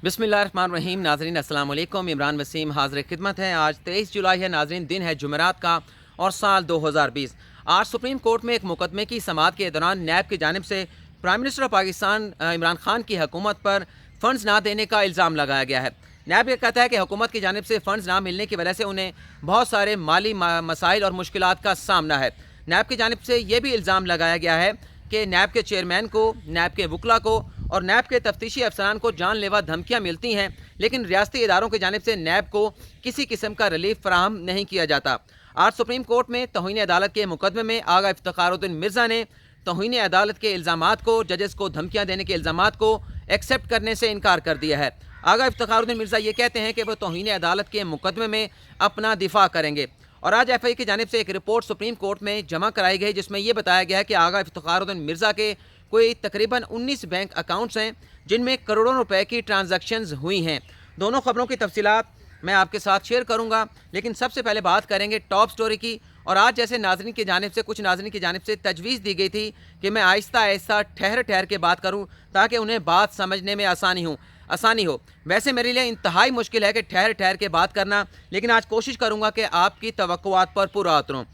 बिस्मिल्लाहिर्रहमानिर्रहीम। नाज़रीन अस्सलाम वालेकुम। इमरान वसीम हाज़िर खिदमत है। आज 23 जुलाई है नाज़रीन, दिन है जुमेरात का और साल 2020। आज सुप्रीम कोर्ट में एक मुकदमे की समाअत के दौरान नैब की जानिब से prime minister of Pakistan Imran Khan की हुकूमत पर फ़ंड्स ना देने का इल्ज़ाम लगाया गया है। नैब ये कहता है कि हुकूमत की जानिब से फ़ंड्स ना मिलने की वजह से उन्हें बहुत सारे माली मसाइल और मुश्किलात का सामना है। नैब की जानिब से ये भी इल्ज़ाम लगाया गया है कि नैब के चेयरमैन को, नैब के वकला को और नैब के तफ्तीशी अफसरान को जानलेवा धमकियाँ मिलती हैं, लेकिन रियासती इदारों की जानिब से नैब को किसी किस्म का रिलीफ फराहम नहीं किया जाता। आज सुप्रीम कोर्ट में तौहीन अदालत के मुकदमे में आगा इफ्तिखारुद्दीन मिर्ज़ा ने तौहीन अदालत के इल्ज़ामात को, जजेस को धमकियाँ देने के इल्ज़ामात को एक्सेप्ट करने से इनकार कर दिया है। आगा इफ्तिखारुद्दीन मिर्ज़ा ये कहते हैं कि वह तौहीन अदालत के मुकदमे में अपना दिफा करेंगे। और आज FI की जानिब से एक रिपोर्ट सुप्रीम कोर्ट में जमा कराई गई, जिसमें यह बताया गया है कि आगा इफ्तिखारुद्दीन मिर्ज़ा के कोई तकरीबन 19 बैंक अकाउंट्स हैं जिनमें करोड़ों रुपए की ट्रांजैक्शंस हुई हैं। दोनों खबरों की तफसीलात मैं आपके साथ शेयर करूंगा, लेकिन सबसे पहले बात करेंगे टॉप स्टोरी की। और आज जैसे नाज़रीन की जानिब से, कुछ नाज़रीन की जानिब से तजवीज़ दी गई थी कि मैं आहिस्ता आहिस्ता ठहर ठहर के बात करूँ ताकि उन्हें बात समझने में आसानी हो। वैसे मेरे लिए इंतहाई मुश्किल है कि ठहर ठहर के बात करना, लेकिन आज कोशिश करूँगा कि आपकी तवक्कुआत पर पूरा उतरूँ।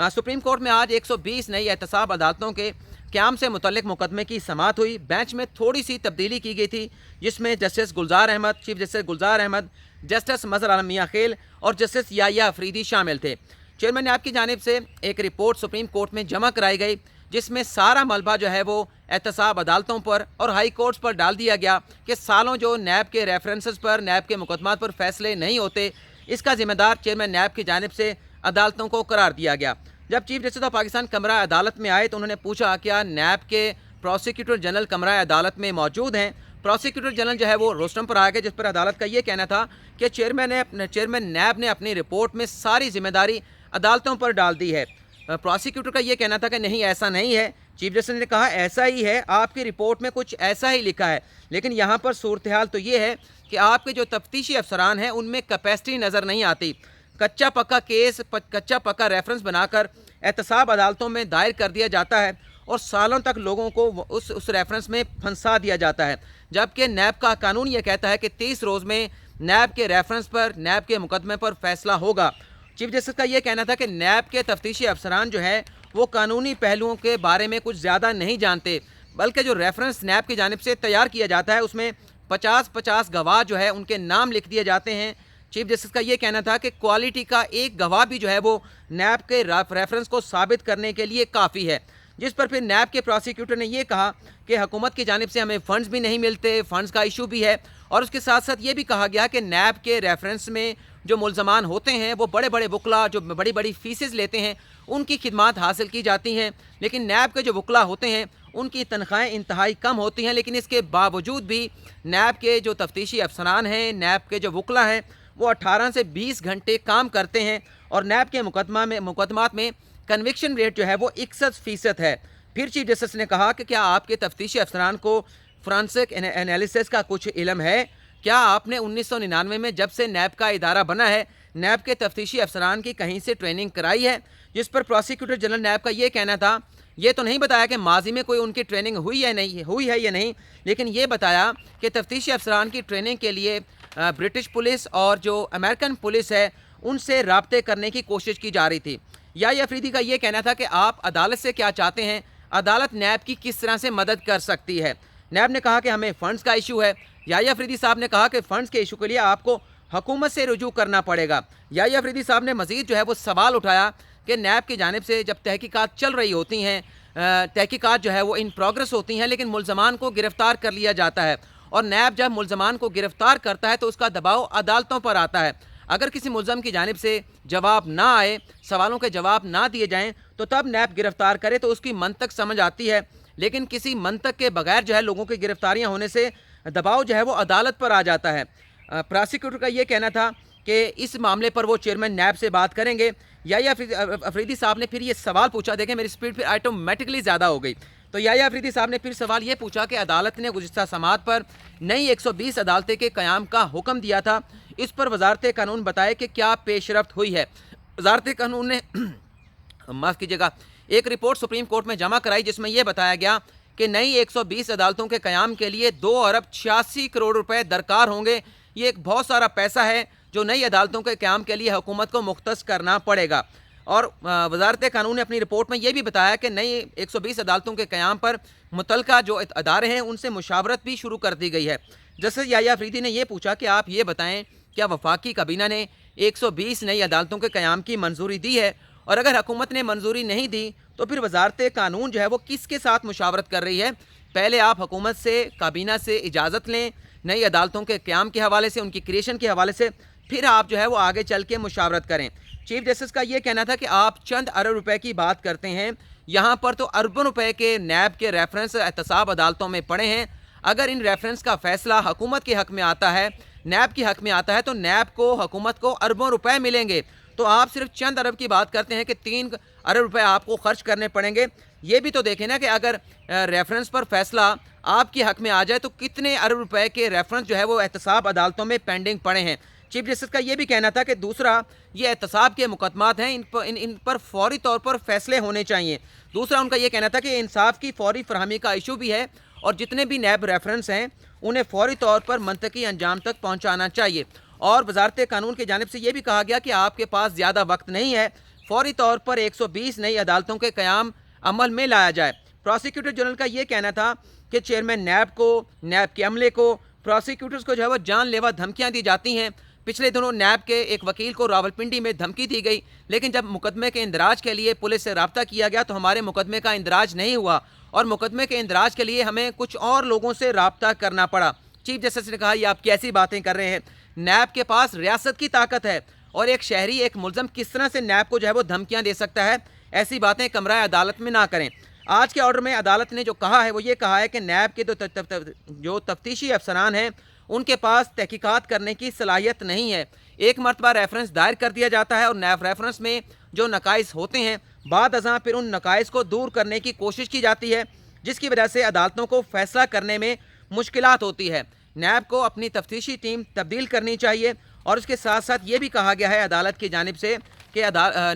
सुप्रीम कोर्ट में आज 120 नई एहतसाब अदालतों के क़याम से मुतल्लिक मुकदमे की समाअत हुई। बेंच में थोड़ी सी तब्दीली की गई थी, जिसमें जस्टिस गुलजार अहमद, चीफ जस्टिस गुलजार अहमद, जस्टिस मज़हर आलम मियां खेल और जस्टिस याहिया अफरीदी शामिल थे। चेयरमैन नैब की जानिब से एक रिपोर्ट सुप्रीम कोर्ट में जमा कराई गई, जिसमें सारा मलबा जो है वो एहतसाब अदालतों पर और हाई कोर्ट्स पर डाल दिया गया कि सालों जो नैब के रेफरेंसेस पर, नैब के मुकदमात पर फैसले नहीं होते, इसका ज़िम्मेदार चेयरमैन नैब की जानिब से अदालतों को करार दिया गया। जब चीफ जस्टिस ऑफ पाकिस्तान कमरा अदालत में आए तो उन्होंने पूछा क्या नैब के प्रोसिक्यूटर जनरल कमरा अदालत में मौजूद हैं। प्रोसिक्यूटर जनरल जो है वो रोस्टम पर आ गए, जिस पर अदालत का ये कहना था कि चेयरमैन नैब ने अपनी रिपोर्ट में सारी जिम्मेदारी अदालतों पर डाल दी है। प्रोसिक्यूटर का ये कहना था कि नहीं, ऐसा नहीं है। चीफ जस्टिस ने कहा ऐसा ही है, आपकी रिपोर्ट में कुछ ऐसा ही लिखा है, लेकिन यहाँ पर सूरत हाल तो ये है कि आपके जो तफ्तीशी अफसरान हैं उनमें कैपेसिटी नज़र नहीं आती। कच्चा पक्का केस, कच्चा पक्का रेफरेंस बनाकर एहतसाब अदालतों में दायर कर दिया जाता है और सालों तक लोगों को उस रेफरेंस में फंसा दिया जाता है, जबकि नैब का कानून ये कहता है कि 30 रोज़ में नैब के रेफरेंस पर, नैब के मुकदमे पर फैसला होगा। चीफ जस्टिस का ये कहना था कि नैब के तफ्तीशी अफसरान जो है वो कानूनी पहलुओं के बारे में कुछ ज़्यादा नहीं जानते, बल्कि जो रेफरेंस नैब की जानिब से तैयार किया जाता है उसमें 50-50 गवाह जो है उनके नाम लिख दिए जाते हैं। चीफ जस्टिस का ये कहना था कि क्वालिटी का एक गवाह भी जो है वो नैब के रेफरेंस को साबित करने के लिए काफ़ी है, जिस पर फिर नैब के प्रोसिक्यूटर ने ये कहा कि हुकूमत की जानिब से हमें फ़ंड्स भी नहीं मिलते, फ़ंड्स का इशू भी है। और उसके साथ साथ ये भी कहा गया कि नैब के रेफरेंस में जो मुल्ज़मान होते हैं वो बड़े बड़े वकला जो बड़ी बड़ी फ़ीसेस लेते हैं उनकी खिदमात हासिल की जाती हैं, लेकिन नैब के जो वकला होते हैं उनकी तनख्वाहें इंतहाई कम होती हैं। लेकिन इसके बावजूद भी नैब के जो तफ्तीशी अफसरान हैं, नैब के जो वकला हैं, वो 18 से 20 घंटे काम करते हैं और नैब के मुकदमात में कन्विक्शन रेट जो है वो 61% है। फिर चीफ जस्टिस ने कहा कि क्या आपके तफ्तीशी अफसरान को फ्रांसिक एनालिसिस का कुछ इल्म है? क्या आपने 1999 में जब से नैब का इदारा बना है, नैब के तफ्तीशी अफसरान की कहीं से ट्रेनिंग कराई है? जिस पर प्रोसिक्यूटर जनरल नैब का ये कहना था, ये तो नहीं बताया कि माजी में कोई उनकी ट्रेनिंग हुई है या नहीं, लेकिन ये बताया कि तफ्तीशी अफसरान की ट्रेनिंग के लिए ब्रिटिश पुलिस और जो अमेरिकन पुलिस है उनसे राब्ते करने की कोशिश की जा रही थी। याहिया अफरीदी का ये कहना था कि आप अदालत से क्या चाहते हैं, अदालत नैब की किस तरह से मदद कर सकती है। नैब ने कहा कि हमें फ़ंड्स का इशू है। याहिया अफरीदी साहब ने कहा कि फ़ंड्स के इशू के लिए आपको हुकूमत से रुजू करना पड़ेगा। याहिया अफरीदी साहब ने मज़ीद जो है वो सवाल उठाया कि नैब की जानिब से जब तहकीकात चल रही होती हैं, तहकीकात जो है वो इन प्रोग्रेस होती हैं, लेकिन मुल्ज़मान को गिरफ़्तार कर लिया जाता है और नैब जब मुल्ज़मान को गिरफ़्तार करता है तो उसका दबाव अदालतों पर आता है। अगर किसी मुल्ज़म की जानिब से जवाब ना आए, सवालों के जवाब ना दिए जाएँ, तो तब नैब गिरफ़्तार करे तो उसकी मंतक समझ आती है, लेकिन किसी मंतक के बगैर जो है लोगों की गिरफ़्तारियाँ होने से दबाव जो है वो अदालत पर आ जाता है। प्रोसिक्यूटर का ये कहना था कि इस मामले पर वो चेयरमैन नैब से बात करेंगे। याहिया अफरीदी साहब ने फिर ये सवाल पूछा, देखें मेरी स्पीड फिर ऑटोमेटिकली ज़्यादा हो गई। तो याहिया अफरीदी साहब ने फिर सवाल ये पूछा कि अदालत ने गुज़िश्ता समाअत पर नई 120 अदालतें के क़याम का हुक्म दिया था, इस पर वजारत कानून बताए कि क्या पेशरफ्त हुई है। वजारत कानून ने माफ़ कीजिएगा, एक रिपोर्ट सुप्रीम कोर्ट में जमा कराई, जिसमें यह बताया गया کہ नई 120 अदालतों के क़याम के लिए 2 अरब 86 करोड़ रुपए दरकार होंगे। ये एक बहुत सारा पैसा है जो नई अदालतों के क़याम के लिए हुकूमत को मुख्तस करना पड़ेगा। और वज़ारत कानून ने अपनी रिपोर्ट में ये भी बताया कि नई 120 अदालतों के क़याम पर मुतल्लिका जो अदारे हैं उनसे मुशावरत भी शुरू कर दी गई है। जस्टिस याह्या अफरीदी ने यह पूछा कि आप ये बताएं, क्या वफाकी काबीना ने 120 नई अदालतों के क़याम की मंजूरी दी है, और अगर हुकूमत ने मंजूरी नहीं दी तो फिर वज़ारत कानून जो है वो किसके साथ मुशावरत कर रही है? पहले आप हुकूमत से, काबीना से इजाज़त लें नई अदालतों के क़याम के हवाले से, उनकी क्रिएशन के हवाले से, फिर आप जो है वो आगे चल के मुशावरत करें। चीफ जस्टिस का ये कहना था कि आप चंद अरब रुपए की बात करते हैं, यहाँ पर तो अरबों रुपए के नैब के रेफरेंस एहतसाब अदालतों में पड़े हैं। अगर इन रेफरेंस का फैसला हुकूमत के हक़ में आता है, नैब के हक़ में आता है, तो नैब को, हुकूमत को अरबों रुपए मिलेंगे। तो आप सिर्फ चंद अरब की बात करते हैं कि 3 अरब रुपए आपको खर्च करने पड़ेंगे। ये भी तो देखें ना कि अगर रेफरेंस पर फैसला आपके हक़ में आ जाए तो कितने अरब रुपए के रेफरेंस जो है वो एहतसाब अदालतों में पेंडिंग पड़े हैं। चीफ जस्टिस का ये भी कहना था कि दूसरा, ये एहतसाब के मुकदमात हैं, इन पर फौरी तौर पर फैसले होने चाहिए। दूसरा उनका ये कहना था कि इंसाफ की फौरी फरहमी का इशू भी है, और जितने भी नैब रेफरेंस हैं उन्हें फौरी तौर पर मंतकी अंजाम तक पहुँचाना चाहिए। और वज़ारत कानून की जानिब से ये भी कहा गया कि आपके पास ज़्यादा वक्त नहीं है, फौरी तौर पर 120 नई अदालतों के क़याम अमल में लाया जाए। प्रोसिक्यूटर जनरल का ये कहना था कि चेयरमैन नैब को, नैब के अमले को, प्रोसिक्यूटर्स को जो है वो जानलेवा धमकियाँ दी जाती हैं। पिछले दिनों नैब के एक वकील को रावलपिंडी में धमकी दी गई, लेकिन जब मुकदमे के इंदराज के लिए पुलिस से रब्ता किया गया तो हमारे मुकदमे का इंदराज नहीं हुआ, और मुकदमे के इंदराज के लिए हमें कुछ और लोगों से रब्ता करना पड़ा। चीफ जस्टिस ने कहा, ये आप कैसी बातें कर रहे हैं? नैब के पास रियासत की ताकत है, और एक शहरी, एक मुलजम किस तरह से नैब को जो है वो धमकियाँ दे सकता है? ऐसी बातें कमरा अदालत में ना करें। आज के ऑर्डर में अदालत ने जो कहा है वो ये कहा है कि नैब के जो तफ्तीशी अफसरान हैं उनके पास तहकीकात करने की सलाहियत नहीं है। एक मरतबा रेफरेंस दायर कर दिया जाता है और नैब रेफरेंस में जो नकाइस होते हैं, बाद अज़ां फिर उन नकाइस को दूर करने की कोशिश की जाती है, जिसकी वजह से अदालतों को फैसला करने में मुश्किलात होती है। नैब को अपनी तफ्तीशी टीम तब्दील करनी चाहिए, और उसके साथ साथ ये भी कहा गया है अदालत की जानिब से कि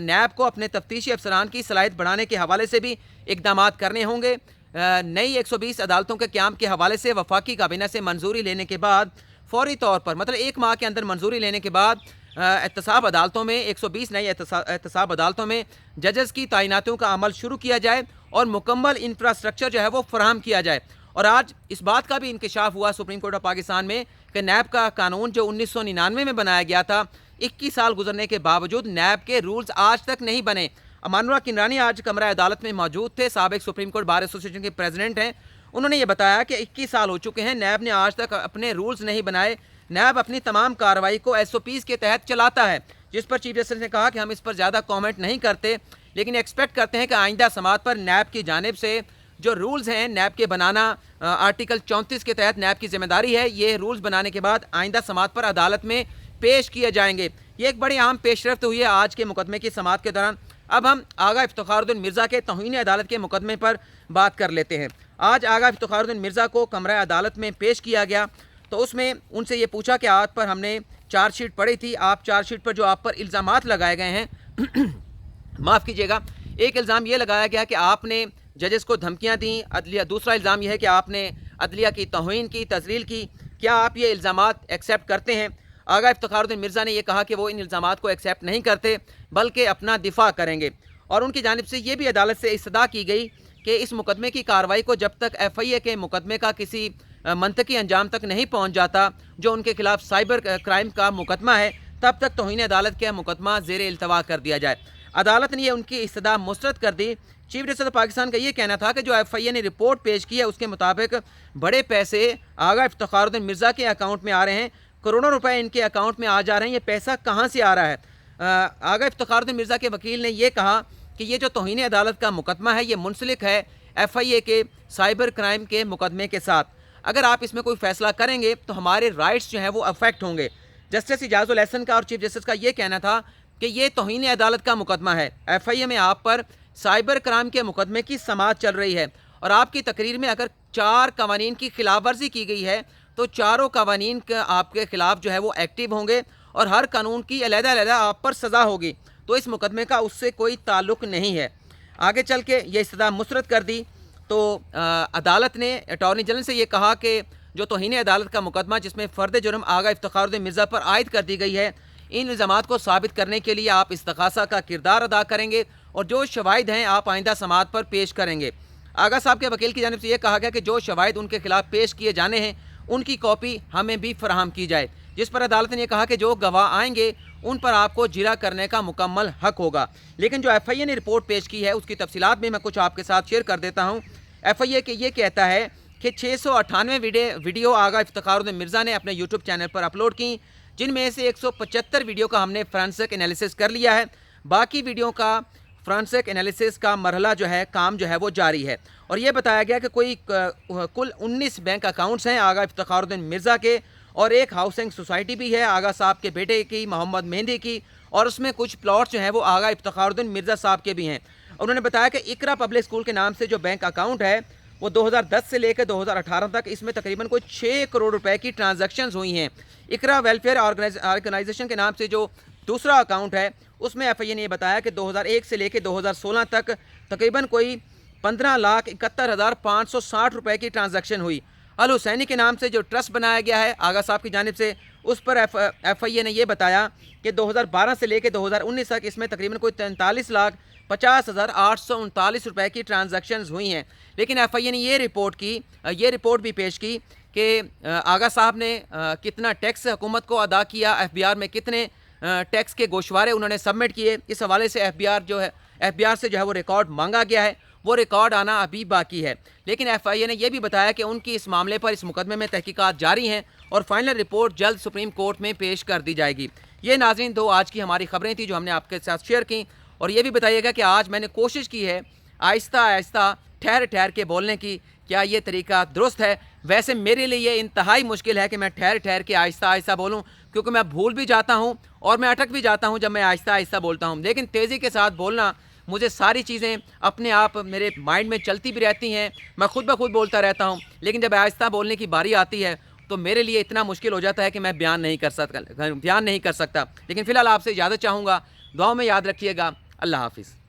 नैब को अपने तफ्तीशी अफसरान की सलाहियत बढ़ाने के हवाले से भी इकदाम करने होंगे। नई 120 अदालतों के क़याम के हवाले से वफाकी काबीना से मंजूरी लेने के बाद फौरी तौर पर, मतलब 1 माह के अंदर मंजूरी लेने के बाद एहतसाब अदालतों में 120 नई एहतसाब अदालतों में जजेस की तैनातियों का अमल शुरू किया जाए और मुकम्मल इंफ्रास्ट्रक्चर जो है वो फराहम किया जाए। और आज इस बात का भी इंकशाफ हुआ सुप्रीम कोर्ट ऑफ पाकिस्तान में कि नैब का कानून जो 1999 में बनाया गया था, 21 साल गुजरने के बावजूद नैब के रूल्स आज तक नहीं बने। अमानुल्लाह किनरानी आज कमरा अदालत में मौजूद थे, साबिक सुप्रीम कोर्ट बार एसोसिएशन के प्रेसिडेंट हैं। उन्होंने ये बताया कि 21 साल हो चुके हैं, नैब ने आज तक अपने रूल्स नहीं बनाए। नैब अपनी तमाम कार्रवाई को SOPs के तहत चलाता है, जिस पर चीफ जस्टिस ने कहा कि हम इस पर ज़्यादा कॉमेंट नहीं करते, लेकिन एक्सपेक्ट करते हैं कि आइंदा समात पर नैब की जानिब से जो रूल्स हैं नैब के बनाना, आर्टिकल 34 के तहत नैब की जिम्मेदारी है, ये रूल्स बनाने के बाद आइंदा समात पर अदालत में पेश किए जाएंगे। ये एक बड़ी अहम पेशरफ्त हुई है आज के मुकदमे की समात के दौरान। अब हम आगा इफ्तिखारुद्दीन मिर्ज़ा के तौहीन अदालत के मुकदमे पर बात कर लेते हैं। आज आगा इफ्तिखारुद्दीन मिर्ज़ा को कमरा अदालत में पेश किया गया, तो उसमें उनसे ये पूछा कि आप पर हमने चार्जशीट पढ़ी थी, आप चार्जशीट पर जो आप पर इल्ज़ामात लगाए गए हैं माफ़ कीजिएगा, एक इल्ज़ाम ये लगाया गया कि आपने जजेस को धमकियाँ दी अदलिया, दूसरा इल्ज़ाम यह है कि आपने अदलिया की तौहीन की, तज़लील की। क्या आप ये इल्ज़ामात एक्सेप्ट करते हैं? आगा इफ्तिखारुद्दीन मिर्ज़ा ने यह कहा कि वो इन इल्ज़ामात को एक्सेप्ट नहीं करते, बल्कि अपना दिफा करेंगे। और उनकी जानिब से ये भी अदालत से इस्तदा की गई कि इस मुकदमे की कार्रवाई को जब तक FIA के मुकदमे का किसी मंतकी अंजाम तक नहीं पहुँच जाता, जो उनके खिलाफ साइबर क्राइम का मुकदमा है, तब तक तौहीन अदालत का मुकदमा ज़ेर इल्तवा कर दिया जाए। अदालत ने उनकी इस्तदा मुस्तरद कर दी। चीफ जस्टिस पाकिस्तान का ये कहना था कि जो FIA ने रिपोर्ट पेश की है उसके मुताबिक बड़े पैसे आगा इफ्तिखारुद्दीन मिर्ज़ा के अकाउंट में आ रहे हैं, करोड़ों रुपए इनके अकाउंट में आ जा रहे हैं। ये पैसा कहाँ से आ रहा है? आगा इफ्तिखारुद्दीन मिर्ज़ा के वकील ने यह कहा कि ये जो तौहीन अदालत का मुकदमा है ये मुंसलिक है FIA के साइबर क्राइम के मुकदमे के साथ। अगर आप इसमें कोई फ़ैसला करेंगे तो हमारे राइट्स जो हैं वो अफेक्ट होंगे। जस्टिस इजाज़ुल एहसन का और चीफ जस्टिस का ये कहना था कि ये तौहीन अदालत का मुकदमा है, FIA में आप पर साइबर क्राइम के मुकदमे की समाअत चल रही है, और आपकी तकरीर में अगर 4 कवानीन की खिलाफ वर्जी की गई है तो चारों कवानीन का आपके खिलाफ जो है वो एक्टिव होंगे, और हर कानून की अलग-अलग आप पर सज़ा होगी। तो इस मुकदमे का उससे कोई ताल्लुक़ नहीं है। आगे चल के ये इस्तदा मुस्तरद कर दी। تو عدالت نے اٹارنی جنرل سے یہ کہا کہ جو توہین عدالت کا مقدمہ جس میں فرد جرم آغا افتخار الدین مرزا پر عائد کر دی گئی ہے، ان الزامات کو ثابت کرنے کے لیے آپ استغاثہ کا کردار ادا کریں گے اور جو شواہد ہیں آپ آئندہ سماعت پر پیش کریں گے۔ آغا صاحب کے وکیل کی جانب سے یہ کہا گیا کہ جو شواہد ان کے خلاف پیش کیے جانے ہیں ان کی کاپی ہمیں بھی فراہم کی جائے، جس پر عدالت نے یہ کہا کہ جو گواہ آئیں گے ان پر آپ کو جرا کرنے کا مکمل حق ہوگا۔ لیکن جو ایف آئی اے نے رپورٹ پیش کی ہے اس کی تفصیلات بھی میں کچھ آپ کے ساتھ شیئر کر دیتا ہوں۔ ایف آئی اے کے یہ کہتا ہے کہ 698 ویڈیو آغا افتخار الدین مرزا نے اپنے یوٹیوب چینل پر اپلوڈ کی، جن میں سے 175 ویڈیو کا ہم نے فرانسک انالیسس کر لیا ہے۔ باقی ویڈیو کا فرانسک انالیسس کا مرحلہ جو ہے کام جو ہے وہ جاری ہے، اور یہ بتایا گیا کہ کوئی کل 19 بینک اکاؤنٹس ہیں آغا افتخار الدین مرزا کے، اور ایک ہاؤسنگ سوسائٹی بھی ہے آغا صاحب کے بیٹے کی، محمد مہندی کی، اور اس میں کچھ پلاٹس جو ہیں وہ آغا افتخار الدین مرزا صاحب کے بھی ہیں۔ انہوں نے بتایا کہ اقرا پبلک اسکول کے نام سے جو بینک اکاؤنٹ ہے وہ 2010 سے لے کے 2018 تک اس میں تقریباً کوئی 6 کروڑ روپے کی ٹرانزیکشنز ہوئی ہیں۔ اقرا ویلفیئر آرگنائزیشن کے نام سے جو دوسرا اکاؤنٹ ہے اس میں ایف آئی اے نے یہ بتایا کہ 2001 سے لے کے 2016 تک تقریباً کوئی 15,71,560 روپے کی ٹرانزیکشن ہوئی۔ الحسینی کے نام سے جو ٹرسٹ بنایا گیا ہے آغا صاحب کی جانب سے، اس پر ایف آئی اے نے یہ بتایا کہ 2012 سے لے کے 2019 تک اس میں تقریباً کوئی 43,50,839 روپے کی ٹرانزیکشنز ہوئی ہیں۔ لیکن ایف آئی اے نے یہ رپورٹ بھی پیش کی کہ آغا صاحب نے کتنا ٹیکس حکومت کو ادا کیا، ایف بی آر میں کتنے ٹیکس کے گوشوارے انہوں نے سبمٹ کیے۔ اس حوالے سے ایف بی آر سے جو ہے وہ ریکارڈ مانگا گیا ہے، وہ ریکارڈ آنا ابھی باقی ہے۔ لیکن ایف آئی اے نے یہ بھی بتایا کہ ان کی اس معاملے پر اس مقدمے میں تحقیقات جاری ہیں اور فائنل رپورٹ جلد سپریم کورٹ میں پیش کر دی جائے گی۔ یہ ناظرین دو آج کی ہماری خبریں تھیں جو ہم نے آپ کے ساتھ شیئر کی، اور یہ بھی بتائیے گا کہ آج میں نے کوشش کی ہے آہستہ آہستہ ٹھہر کے بولنے کی، کیا یہ طریقہ درست ہے؟ ویسے میرے لیے یہ انتہائی مشکل ہے کہ میں ٹھہر کے آہستہ آہستہ بولوں، کیونکہ میں بھول بھی جاتا ہوں اور میں اٹک بھی جاتا ہوں جب میں آہستہ آہستہ بولتا ہوں۔ لیکن تیزی کے ساتھ بولنا، مجھے ساری چیزیں اپنے آپ میرے مائنڈ میں چلتی بھی رہتی ہیں، میں خود بخود بولتا رہتا ہوں، لیکن جب آہستہ بولنے کی باری آتی ہے تو میرے لیے اتنا مشکل ہو جاتا ہے کہ میں بیان نہیں کر سکتا۔ لیکن فی الحال آپ سے اجازت چاہوں گا، دعاؤں میں یاد رکھیے گا۔ اللہ حافظ۔